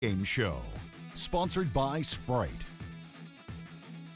Game Show, sponsored by Sprite.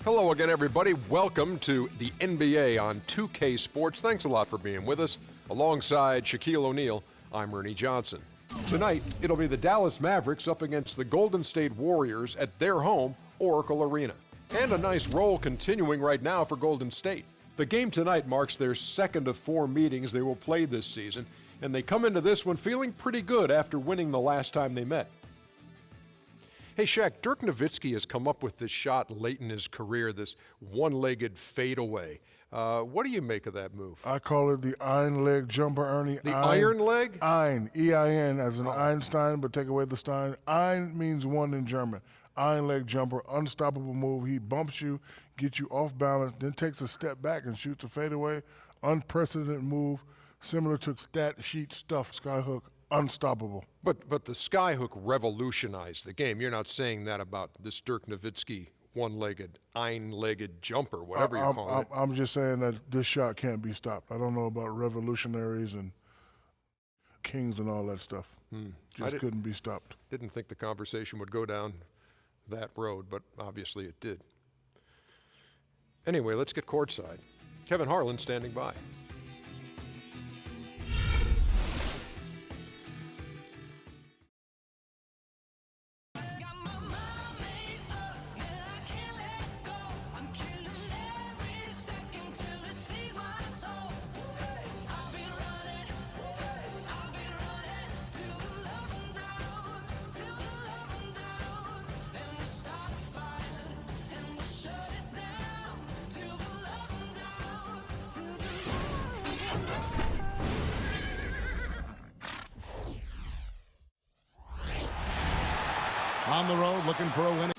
Hello again, everybody. Welcome to the NBA on 2K Sports. Thanks a lot for being with us. Alongside Shaquille O'Neal, I'm Ernie Johnson. Tonight, it'll be the Dallas Mavericks up against the Golden State Warriors at their home, Oracle Arena. And a nice roll continuing right now for Golden State. The game tonight marks their second of 4 meetings they will play this season, and they come into this one feeling pretty good after winning the last time they met. Hey, Shaq, Dirk Nowitzki has come up with this shot late in his career, this one-legged fadeaway. What do you make of that move? I call it the iron leg jumper, Ernie. The iron leg? Ein, E-I-N, as in Einstein, but take away the Stein. Ein means one in German. Iron leg jumper, unstoppable move. He bumps you, gets you off balance, then takes a step back and shoots a fadeaway. Unprecedented move, similar to stat sheet stuff, skyhook. Unstoppable. But the skyhook revolutionized the game. You're not saying that about this Dirk Nowitzki one-legged, iron-legged jumper, whatever you call it. I'm just saying that this shot can't be stopped. I don't know about revolutionaries and kings and all that stuff. Just couldn't be stopped. Didn't think the conversation would go down that road, but obviously it did. Anyway, let's get courtside. Kevin Harlan standing by. On the road, looking for a win.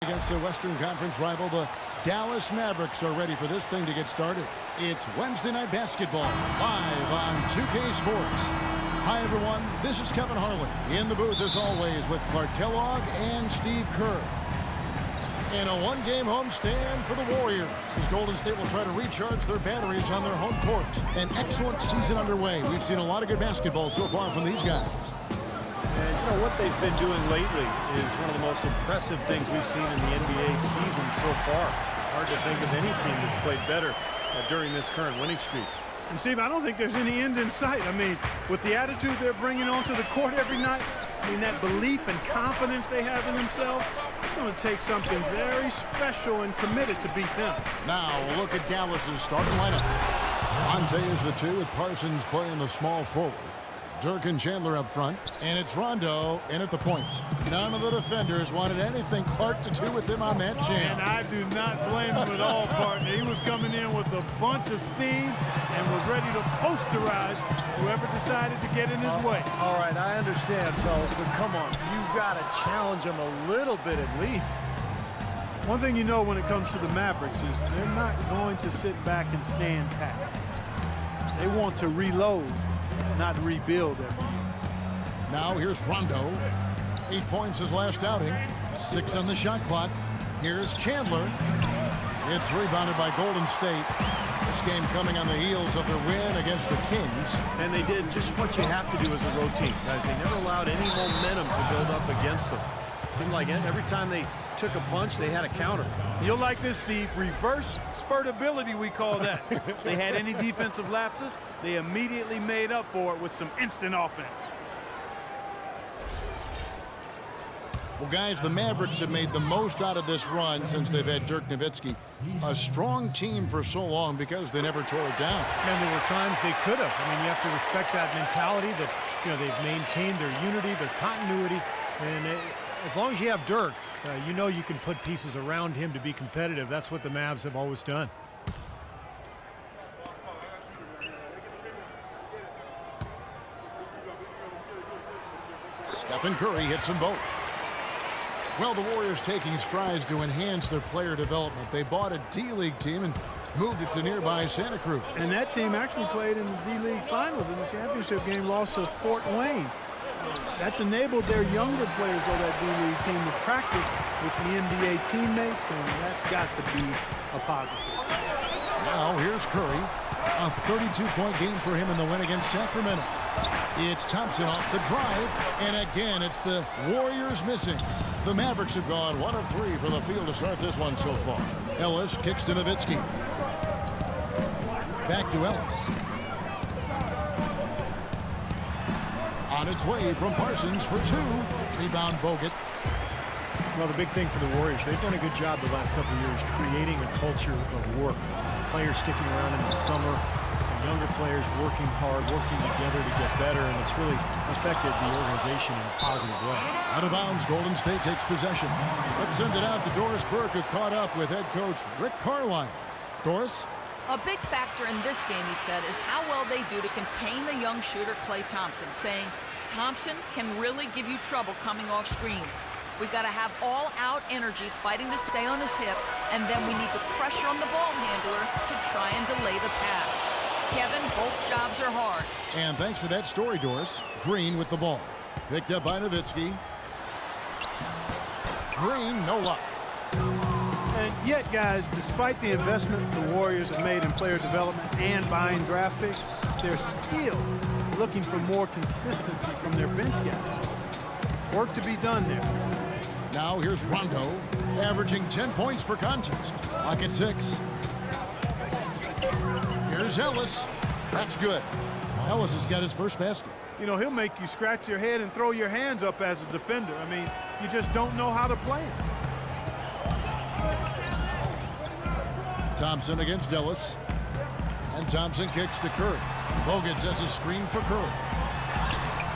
Against their Western Conference rival, the Dallas Mavericks are ready for this thing to get started. It's Wednesday Night Basketball, live on 2K Sports. Hi, everyone. This is Kevin Harlan. In the booth, as always, with Clark Kellogg and Steve Kerr. In a one-game homestand for the Warriors, as Golden State will try to recharge their batteries on their home court. An excellent season underway. We've seen a lot of good basketball so far from these guys. And you know what they've been doing lately is one of the most impressive things we've seen in the NBA season so far. Hard to think of any team that's played better during this current winning streak. And Steve, I don't think there's any end in sight. I mean, with the attitude they're bringing onto the court every night, I mean, that belief and confidence they have in themselves, it's going to take something very special and committed to beat them. Now, we'll look at Dallas's starting lineup. Monte is the 2 with Parsons playing the small forward. Dirk and Chandler up front, and it's Rondo in at the point. None of the defenders wanted anything Clark to do with him on that jam. And I do not blame him at all, partner. He was coming in with a bunch of steam and was ready to posterize whoever decided to get in his way. All right, I understand, fellas, but come on. You've got to challenge him a little bit at least. One thing you know when it comes to the Mavericks is they're not going to sit back and stand pat. They want to reload, not rebuild every year. Now here's Rondo. 8 points his last outing. 6 on the shot clock. Here's Chandler. It's rebounded by Golden State. This game coming on the heels of their win against the Kings. And they did just what you have to do as a road team, guys. They never allowed any momentum to build up against them. It seemed like every time they took a punch, they had a counter. You'll like this, Steve. Reverse spurtability, we call that. If they had any defensive lapses, they immediately made up for it with some instant offense. Well, guys, the Mavericks have made the most out of this run since they've had Dirk Nowitzki. A strong team for so long because they never tore it down. And there were times they could have. I mean, you have to respect that mentality that, you know, they've maintained their unity, their continuity. And as long as you have Dirk, you know you can put pieces around him to be competitive. That's what the Mavs have always done. Stephen Curry hits them both. Well, the Warriors taking strides to enhance their player development. They bought a D-League team and moved it to nearby Santa Cruz. And that team actually played in the D-League Finals in the championship game, lost to Fort Wayne. That's enabled their younger players of that D-League team to practice with the NBA teammates, and that's got to be a positive. Now here's Curry. A 32-point game for him in the win against Sacramento. It's Thompson off the drive, and again it's the Warriors missing. The Mavericks have gone 1 of 3 from the field to start this one so far. Ellis kicks to Nowitzki. Back to Ellis. On its way from Parsons for 2. Rebound Bogut. Well, the big thing for the Warriors, they've done a good job the last couple of years creating a culture of work. Players sticking around in the summer, younger players working hard, working together to get better, and it's really affected the organization in a positive way. Out of bounds, Golden State takes possession. Let's send it out to Doris Burke, who caught up with head coach Rick Carlisle. Doris? A big factor in this game, he said, is how well they do to contain the young shooter Klay Thompson, saying, Thompson can really give you trouble coming off screens. We've got to have all-out energy fighting to stay on his hip, and then we need to pressure on the ball handler to try and delay the pass. Kevin, both jobs are hard. And thanks for that story, Doris. Green with the ball. Picked up by Nowitzki. Green, no luck. And yet, guys, despite the investment the Warriors have made in player development and buying draft picks, they're still looking for more consistency from their bench guys. Work to be done there. Now here's Rondo, averaging 10 points per contest. Lock at 6. Here's Ellis. That's good. Ellis has got his first basket. You know, he'll make you scratch your head and throw your hands up as a defender. I mean, you just don't know how to play him. Thompson against Ellis. And Thompson kicks to Curry. Bogut sets a screen for Curry.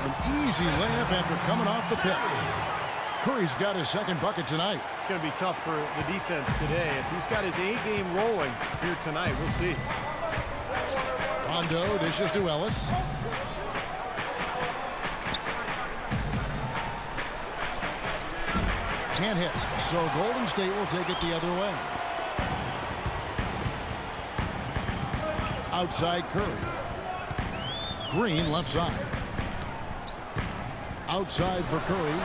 An easy layup after coming off the pick. Curry's got his second bucket tonight. It's going to be tough for the defense today. If he's got his A game rolling here tonight, we'll see. Rondo dishes to Ellis. Can't hit, so Golden State will take it the other way. Outside Curry. Green left side. Outside for Curry.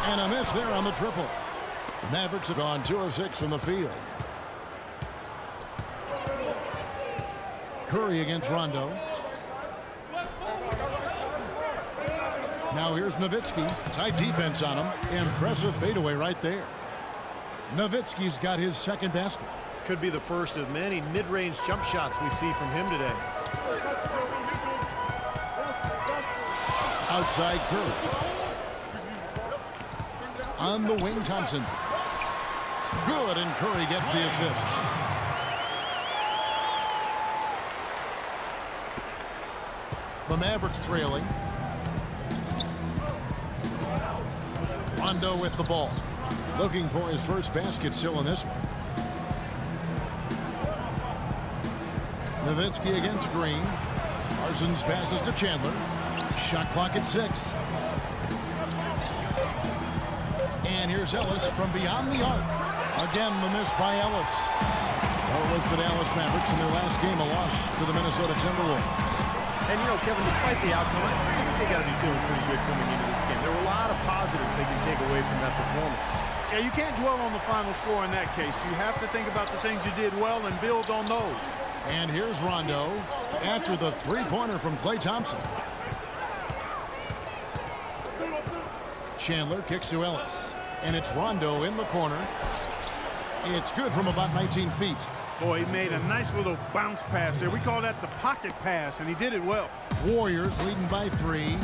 And a miss there on the triple. The Mavericks have gone 2 of 6 from the field. Curry against Rondo. Now here's Nowitzki. Tight defense on him. Impressive fadeaway right there. Nowitzki's got his second basket. Could be the first of many mid-range jump shots we see from him today. Outside Curry. On the wing, Thompson. Good, and Curry gets the assist. The Mavericks trailing. Rondo with the ball. Looking for his first basket still in this one. Nowitzki against Green. Parsons passes to Chandler. Shot clock at 6. And here's Ellis from beyond the arc. Again, the miss by Ellis. Well, it was the Dallas Mavericks in their last game, a loss to the Minnesota Timberwolves. And, you know, Kevin, despite the outcome, I think they got to be feeling pretty good coming into this game. There were a lot of positives they can take away from that performance. Yeah, you can't dwell on the final score in that case. You have to think about the things you did well and build on those. And here's Rondo after the three-pointer from Klay Thompson. Chandler kicks to Ellis. And it's Rondo in the corner. It's good from about 19 feet. Boy, he made a nice little bounce pass there. We call that the pocket pass, and he did it well. Warriors leading by 3.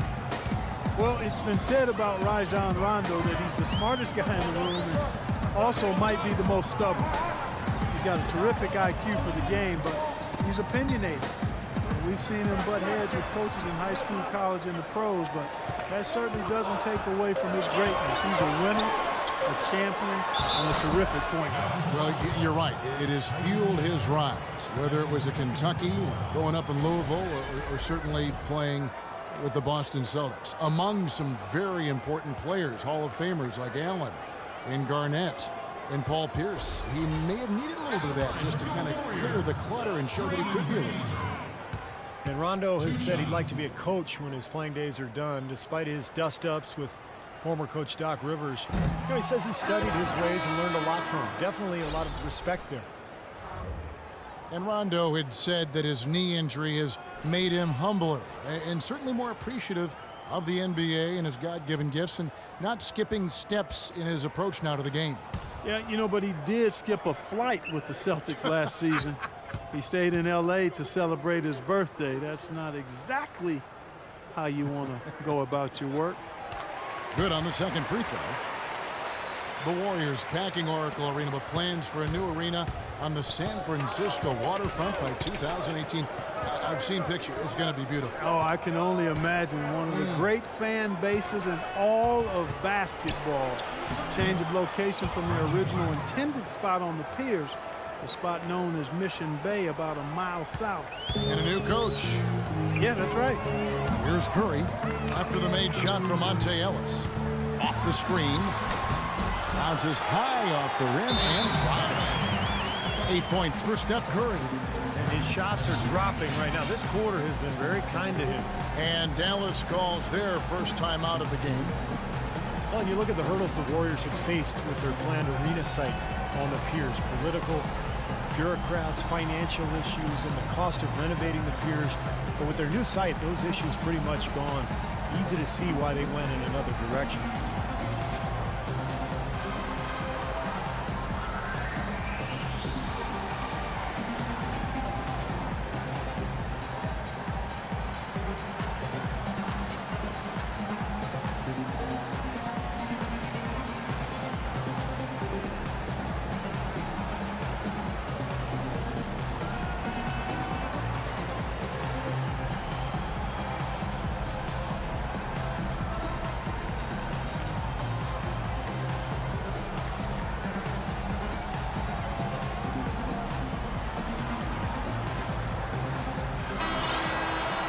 Well, it's been said about Rajon Rondo that he's the smartest guy in the room and also might be the most stubborn. He's got a terrific IQ for the game, but he's opinionated. We've seen him butt heads with coaches in high school, college, and the pros, but that certainly doesn't take away from his greatness. He's a winner, a champion, and a terrific point guard. Well, you're right. It has fueled his rise, whether it was at Kentucky, going up in Louisville, or certainly playing with the Boston Celtics. Among some very important players, Hall of Famers like Allen and Garnett and Paul Pierce. He may have needed a little bit of that just to kind of clear the clutter and show that he could be a leader. And Rondo has said he'd like to be a coach when his playing days are done, despite his dust-ups with former coach Doc Rivers. You know, he says he studied his ways and learned a lot from him. Definitely a lot of respect there. And Rondo had said that his knee injury has made him humbler and certainly more appreciative of the NBA and his God-given gifts, and not skipping steps in his approach now to the game. Yeah, you know, but he did skip a flight with the Celtics last season. He stayed in L.A. to celebrate his birthday. That's not exactly how you want to go about your work. Good on the second free throw. The Warriors packing Oracle Arena with plans for a new arena on the San Francisco waterfront by 2018. I've seen pictures. It's going to be beautiful. Oh, I can only imagine. One of the great fan bases in all of basketball. Change of location from their original intended spot on the piers, the spot known as Mission Bay, about a mile south. And a new coach. Yeah, that's right. Here's Curry after the made shot from Monte Ellis. Off the screen. Bounces high off the rim and drops. 8 points for Steph Curry. And his shots are dropping right now. This quarter has been very kind to him. And Dallas calls their first time out of the game. Well, and you look at the hurdles the Warriors have faced with their planned arena site on the piers. Political, bureaucrats, financial issues, and the cost of renovating the piers. But with their new site, those issues pretty much gone. Easy to see why they went in another direction.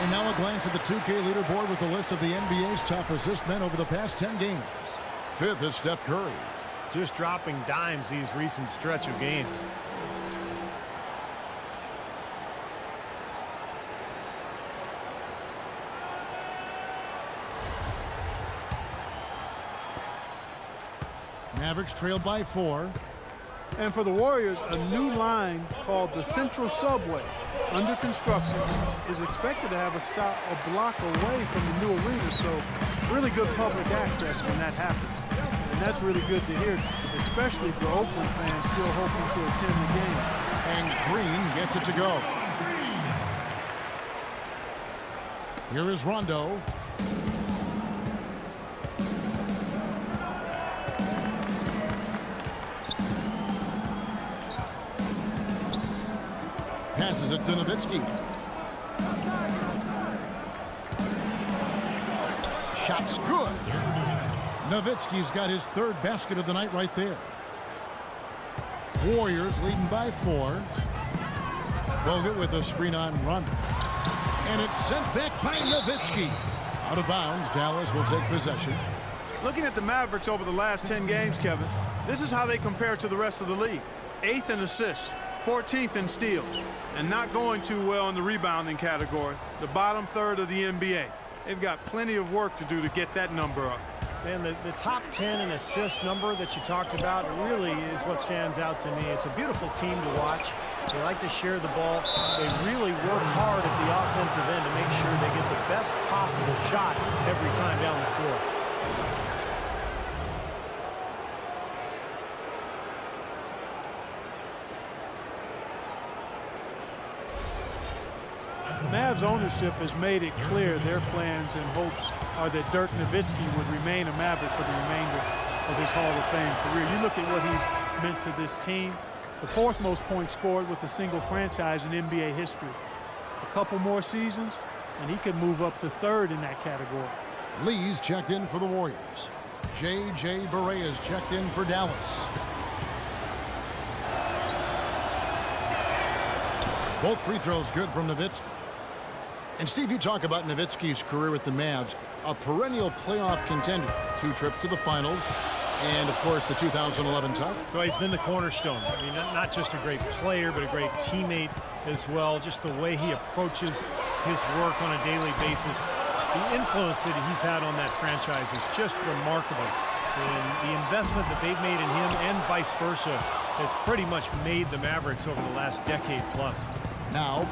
And now a glance at the 2K leaderboard with the list of the NBA's top assist men over the past 10 games. Fifth is Steph Curry. Just dropping dimes these recent stretch of games. Mavericks trailed by 4. And for the Warriors, a new line called the Central Subway, under construction, is expected to have a stop a block away from the new arena, so really good public access when that happens. And that's really good to hear, especially for Oakland fans still hoping to attend the game. And Green gets it to go. Here is Rondo. Passes it to Nowitzki. Shot's good. Nowitzki's got his third basket of the night right there. Warriors leading by 4. Bogut with a screen on Rondo. And it's sent back by Nowitzki. Out of bounds, Dallas will take possession. Looking at the Mavericks over the last 10 games, Kevin, this is how they compare to the rest of the league. 8th in assists, 14th in steals, and not going too well in the rebounding category, the bottom third of the NBA. They've got plenty of work to do to get that number up. And the top 10 in assist number that you talked about really is what stands out to me. It's a beautiful team to watch. They like to share the ball. They really work hard at the offensive end to make sure they get the best possible shot every time down the floor. Mavs ownership has made it clear their plans and hopes are that Dirk Nowitzki would remain a Maverick for the remainder of his Hall of Fame career. You look at what he meant to this team, the 4th most points scored with a single franchise in NBA history. A couple more seasons, and he could move up to 3rd in that category. Lee's checked in for the Warriors. J.J. Barea's checked in for Dallas. Both free throws good from Nowitzki. And Steve, you talk about Nowitzki's career with the Mavs, a perennial playoff contender, 2 trips to the finals, and of course the 2011 title. Well, he's been the cornerstone. I mean, not just a great player, but a great teammate as well. Just the way he approaches his work on a daily basis. The influence that he's had on that franchise is just remarkable. And the investment that they've made in him and vice versa has pretty much made the Mavericks over the last decade plus. Now,